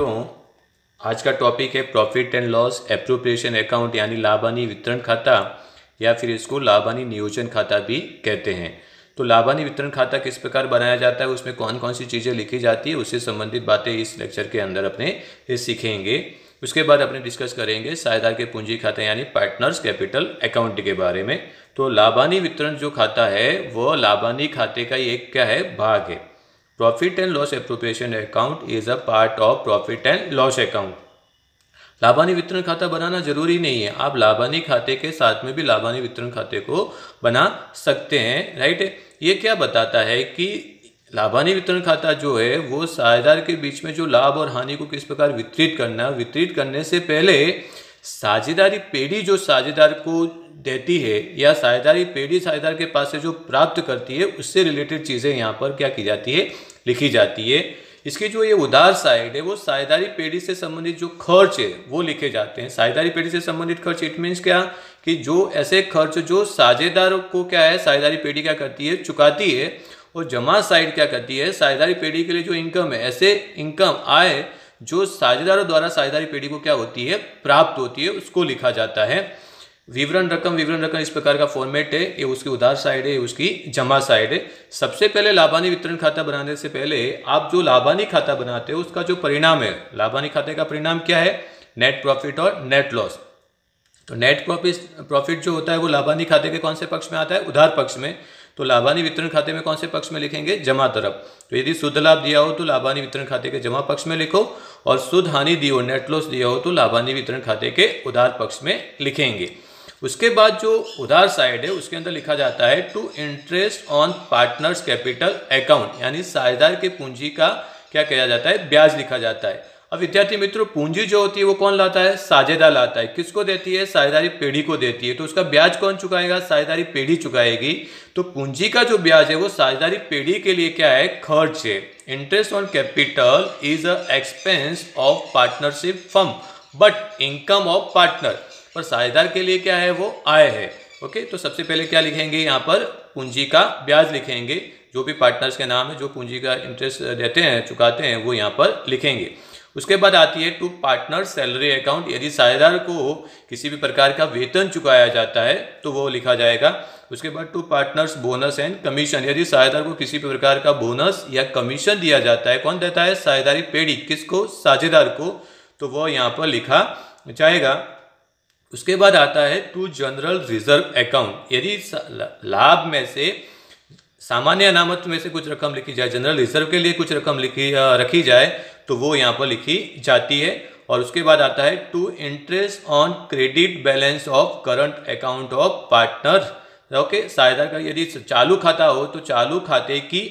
मित्रों, आज का टॉपिक है profit and loss appropriation account यानी लाभानी वितरण खाता या फिर इसको लाभानी नियोजन खाता भी कहते हैं। तो लाभानी वितरण खाता किस प्रकार बनाया जाता है, उसमें कौन कौन सी चीज़ें लिखी जाती है, उससे संबंधित बातें इस लेक्चर के अंदर अपने सीखेंगे। उसके बाद अपने डिस्कस करेंगे साझेदार के पूंजी खाते यानी पार्टनर्स कैपिटल अकाउंट के बारे में। तो लाभानी वितरण जो खाता है वो लाभानी खाते का एक क्या है, भाग है। Profit and loss appropriation account is a part of profit and loss account. लाभानी वितरण खाता बनाना जरूरी नहीं है, आप लाभानी खाते के साथ में भी लाभानी वितरण खाते को बना सकते हैं, राइट। ये क्या बताता है कि लाभानी वितरण खाता जो है वो साझेदार के बीच में जो लाभ और हानि को किस प्रकार वितरित करना, वितरित करने से पहले साझेदारी पेढ़ी जो साझेदार को देती है या साझेदारी पेढ़ी साझेदार के पास से जो प्राप्त करती है उससे रिलेटेड चीज़ें यहाँ पर क्या की जाती है, लिखी जाती है। इसकी जो ये उधार साइड है वो साझेदारी पेढ़ी से संबंधित जो खर्च है वो लिखे जाते हैं। साझेदारी पेढ़ी से संबंधित खर्च इट मीन्स क्या कि जो ऐसे खर्च जो साझेदार को क्या है साझेदारी पेढ़ी क्या करती है, चुकाती है, और जमा साइड क्या करती है, साझेदारी पेढ़ी के लिए जो इनकम है, ऐसे इनकम आय जो साझेदारों द्वारा साझेदारी पेढ़ी को क्या होती है, प्राप्त होती है, उसको लिखा जाता है। विवरण रकम इस प्रकार का फॉर्मेट है, ये उसकी उधार साइड है, ये उसकी जमा साइड है। सबसे पहले लाभानी वितरण खाता बनाने से पहले आप जो लाभानी खाता बनाते हो उसका जो परिणाम है, लाभानी खाते का परिणाम क्या है, नेट प्रॉफिट और नेट लॉस। तो नेट प्रॉफिट जो होता है वो लाभानी खाते के कौन से पक्ष में आता है, उधार पक्ष में। तो लाभानी वितरण खाते में कौन से पक्ष में लिखेंगे, जमा तरफ। तो यदि शुद्ध लाभ दिया हो तो लाभानी वितरण खाते के जमा पक्ष में लिखो, और शुद्ध हानि दी हो, नेट लॉस दिया हो तो लाभानी वितरण खाते के उधार पक्ष में लिखेंगे। उसके बाद जो उधार साइड है उसके अंदर लिखा जाता है to interest on partners capital account, यानी साझेदार के पूंजी का क्या किया जाता है, ब्याज लिखा जाता है। अब विद्यार्थी मित्रों, पूंजी जो होती है वो कौन लाता है, साझेदार लाता है। किसको देती है, साझेदारी पेढ़ी को देती है। तो उसका ब्याज कौन चुकाएगा, साझेदारी पेढ़ी चुकाएगी। तो पूंजी का जो ब्याज है वो साझेदारी पेढ़ी के लिए क्या है, खर्च है। Interest on capital is a expense of partnership firm but income of partner, पर साझेदार के लिए क्या है, वो आय है। ओके, तो सबसे पहले क्या लिखेंगे, यहाँ पर पूंजी का ब्याज लिखेंगे। जो भी पार्टनर्स के नाम है जो पूंजी का इंटरेस्ट देते हैं, चुकाते हैं, वो यहाँ पर लिखेंगे। उसके बाद आती है टू पार्टनर सैलरी अकाउंट, यदि साझेदार को किसी भी प्रकार का वेतन चुकाया जाता है तो वो लिखा जाएगा। उसके बाद to partners bonus and commission, यदि साझेदार को किसी भी प्रकार का बोनस या कमीशन दिया जाता है, कौन देता है, साझेदारी पेढ़ी, किसको, साझेदार को, तो वो यहाँ पर लिखा जाएगा। उसके बाद आता है टू जनरल रिजर्व अकाउंट, यदि लाभ में से सामान्य अनामत में से कुछ रकम लिखी जाए, जनरल रिजर्व के लिए कुछ रकम रखी जाए तो वो यहाँ पर लिखी जाती है। और उसके बाद आता है to interest on credit balance of current account of partner. Okay, साझेदार का यदि चालू खाता हो तो चालू खाते की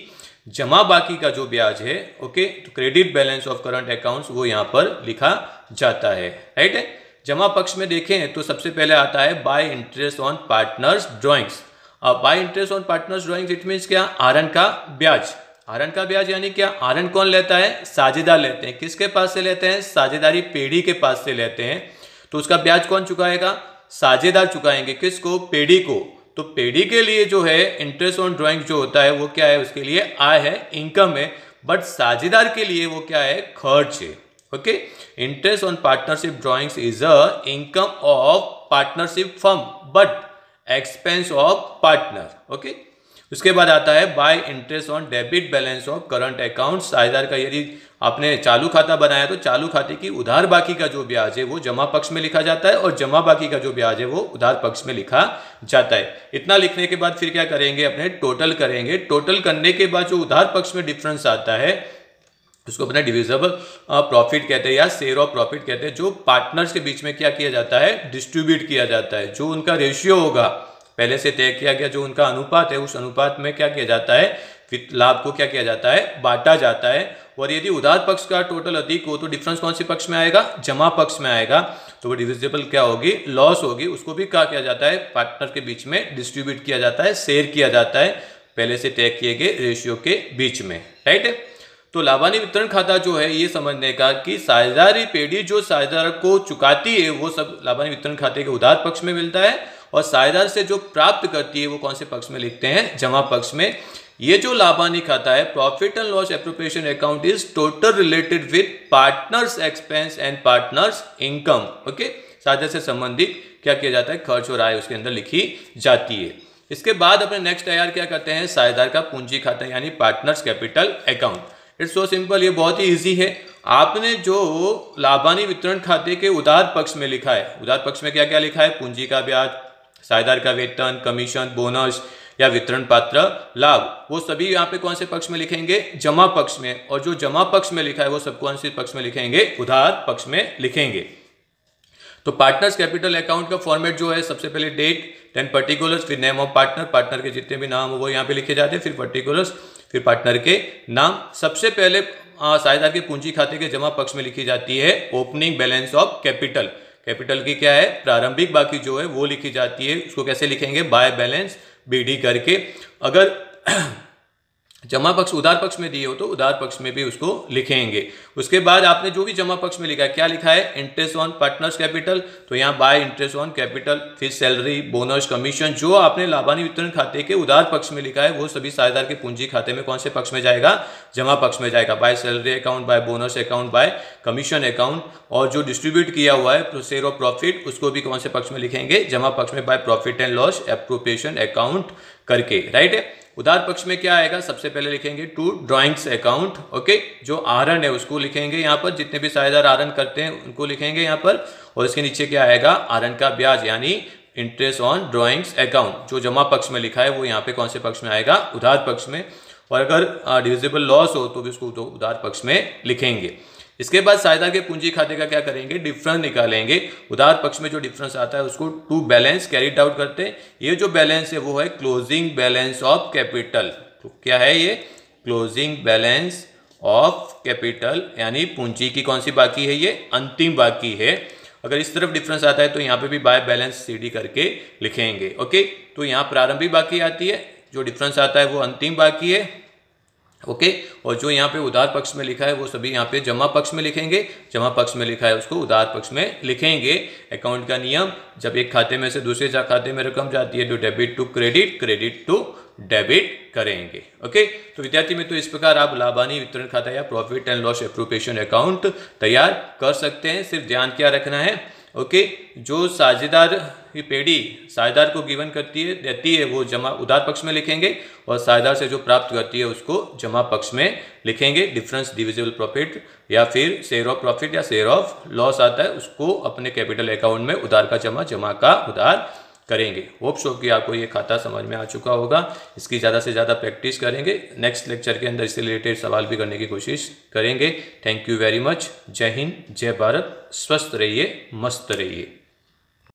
जमा बाकी का जो ब्याज है, ओके, तो credit balance of current accounts वो यहाँ पर लिखा जाता है, राइट है। जमा पक्ष में देखें तो सबसे पहले आता है by interest on partners drawings. अब by interest on partners drawings it means क्या, आरन का ब्याज। आरन का ब्याज यानी क्या, आरन कौन लेता है, साझेदार लेते हैं। किसके पास से लेते हैं, साझेदारी पेढ़ी के पास से लेते हैं। तो उसका ब्याज कौन चुकाएगा, साझेदार चुकाएंगे। किसको, पेढ़ी को। तो पेढ़ी के लिए जो है इंटरेस्ट ऑन ड्रॉइंग जो होता है वो क्या है, उसके लिए आय है, इनकम है, बट साझेदार के लिए वो क्या है, खर्च है। Okay, interest on partnership drawings is a income of partnership firm but expense of partner. Okay, उसके बाद आता है by interest on debit balance of current account. साझेदार का यदि आपने चालू खाता बनाया तो चालू खाते की उधार बाकी का जो ब्याज है वो जमा पक्ष में लिखा जाता है, और जमा बाकी का जो ब्याज है वो उधार पक्ष में लिखा जाता है। इतना लिखने के बाद फिर क्या करेंगे, अपने टोटल करेंगे। टोटल करने के बाद जो उधार पक्ष में डिफरेंस आता है उसको अपना डिविजिबल प्रॉफिट कहते हैं या शेयर ऑफ प्रॉफिट कहते हैं, जो पार्टनर्स के बीच में क्या किया जाता है, डिस्ट्रीब्यूट किया जाता है। जो उनका रेशियो होगा, पहले से तय किया गया जो उनका अनुपात है, उस अनुपात में क्या किया जाता है, लाभ को क्या किया जाता है, बांटा जाता है। और यदि उधार पक्ष का टोटल अधिक हो तो डिफरेंस कौन से पक्ष में आएगा, जमा पक्ष में आएगा। तो वो डिविजिबल क्या होगी, लॉस होगी। उसको भी क्या किया जाता है, पार्टनर के बीच में डिस्ट्रीब्यूट किया जाता है, शेयर किया जाता है पहले से तय किए गए रेशियो के बीच में, राइट है। तो लाभानी वितरण खाता जो है ये समझने का कि साझेदारी पेढ़ी जो साझेदार को चुकाती है वो सब लाभानी वितरण खाते के उधार पक्ष में मिलता है, और साझेदार से जो प्राप्त करती है वो कौन से पक्ष में लिखते हैं, जमा पक्ष में। ये जो लाभानी खाता है, profit and loss appropriation account is total related with partners expense and partners income. Okay, साझेदार से संबंधित क्या किया जाता है, खर्च और आय उसके अंदर लिखी जाती है। इसके बाद अपने नेक्स्ट तैयार क्या करते हैं, साझेदार का पूंजी खाता यानी partners capital account. It's so simple, ये बहुत ही इजी है। आपने जो लाभानी वितरण खाते के उधार पक्ष में लिखा है, उधार पक्ष में क्या क्या लिखा है, पूंजी का ब्याज, साझेदार का वेतन, कमीशन, बोनस या वितरण पात्र लाभ, वो सभी यहाँ पे कौन से पक्ष में लिखेंगे, जमा पक्ष में। और जो जमा पक्ष में लिखा है वो सब कौन से पक्ष में लिखेंगे, उधार पक्ष में लिखेंगे। तो पार्टनर्स कैपिटल अकाउंट का फॉर्मेट जो है, सबसे पहले डेट, देन पर्टिकुलर्स, फिर नेम ऑफ पार्टनर, पार्टनर के जितने भी नाम हो वो यहाँ पे लिखे जाते हैं, फिर पर्टिकुलर्स, फिर पार्टनर के नाम। सबसे पहले साझेदार के पूंजी खाते के जमा पक्ष में लिखी जाती है opening balance of capital. Capital की क्या है, प्रारंभिक बाकी जो है वो लिखी जाती है। उसको कैसे लिखेंगे, बाय बैलेंस बीडी करके। अगर जमा पक्ष उधार पक्ष में दिए हो तो उधार पक्ष में भी उसको लिखेंगे। उसके बाद आपने जो भी जमा पक्ष में लिखा है, क्या लिखा है, इंटरेस्ट ऑन पार्टनर्स कैपिटल, तो यहाँ बाय इंटरेस्ट ऑन कैपिटल, फिर सैलरी, बोनस, कमीशन, जो आपने लाभानी वितरण खाते के उधार पक्ष में लिखा है वो सभी साझेदार के पूंजी खाते में कौन से पक्ष में जाएगा, जमा पक्ष में जाएगा। By salary account, by bonus account, by commission account. और जो डिस्ट्रीब्यूट किया हुआ है शेयर ऑफ प्रॉफिट, उसको भी कौन से पक्ष में लिखेंगे, जमा पक्ष में, by profit and loss appropriation account करके। राइट है। उधार पक्ष में क्या आएगा, सबसे पहले लिखेंगे टू ड्राइंग्स अकाउंट। ओके, जो आहरण है उसको लिखेंगे यहाँ पर, जितने भी साझेदार आहरण करते हैं उनको लिखेंगे यहाँ पर। और इसके नीचे क्या आएगा, आहरण का ब्याज यानी इंटरेस्ट ऑन ड्राइंग्स अकाउंट। जो जमा पक्ष में लिखा है वो यहाँ पे कौन से पक्ष में आएगा, उधार पक्ष में। और अगर डिविजिबल लॉस हो तो भी उसको उधार पक्ष में लिखेंगे। इसके बाद साझेदार के पूंजी खाते का क्या करेंगे, डिफरेंस निकालेंगे। उधार पक्ष में जो डिफरेंस आता है उसको टू बैलेंस कैरीड आउट करते हैं। ये जो बैलेंस है वो है क्लोजिंग बैलेंस ऑफ कैपिटल। तो क्या है ये, क्लोजिंग बैलेंस ऑफ कैपिटल, यानी पूंजी की कौन सी बाकी है, ये अंतिम बाकी है। अगर इस तरफ डिफरेंस आता है तो यहाँ पे भी बाय बैलेंस सीडी करके लिखेंगे। ओके, तो यहाँ प्रारंभिक बाकी आती है, जो डिफरेंस आता है वो अंतिम बाकी है। ओके, और जो यहाँ पे उधार पक्ष में लिखा है वो सभी यहाँ पे जमा पक्ष में लिखेंगे। जमा पक्ष में लिखा है उसको उधार पक्ष में लिखेंगे। अकाउंट का नियम, जब एक खाते में से दूसरे खाते में रकम जाती है तो debit to credit, credit to debit करेंगे। ओके, तो विद्यार्थी मित्रों, इस प्रकार आप लाभानी वितरण खाता या profit and loss appropriation account तैयार कर सकते हैं। सिर्फ ध्यान क्या रखना है, ओके, जो साझेदार की पेढ़ी साझेदार को गिवन करती है देती है वो जमा उधार पक्ष में लिखेंगे, और साझेदार से जो प्राप्त करती है उसको जमा पक्ष में लिखेंगे। डिफरेंस डिविजिबल प्रॉफिट या फिर शेयर ऑफ प्रॉफिट या शेयर ऑफ लॉस आता है उसको अपने कैपिटल अकाउंट में उधार का जमा, जमा का उधार करेंगे। होप सो कि आपको ये खाता समझ में आ चुका होगा। इसकी ज़्यादा से ज़्यादा प्रैक्टिस करेंगे। नेक्स्ट लेक्चर के अंदर इससे रिलेटेड सवाल भी करने की कोशिश करेंगे। Thank you very much. जय हिंद, जय भारत। स्वस्थ रहिए, मस्त रहिए।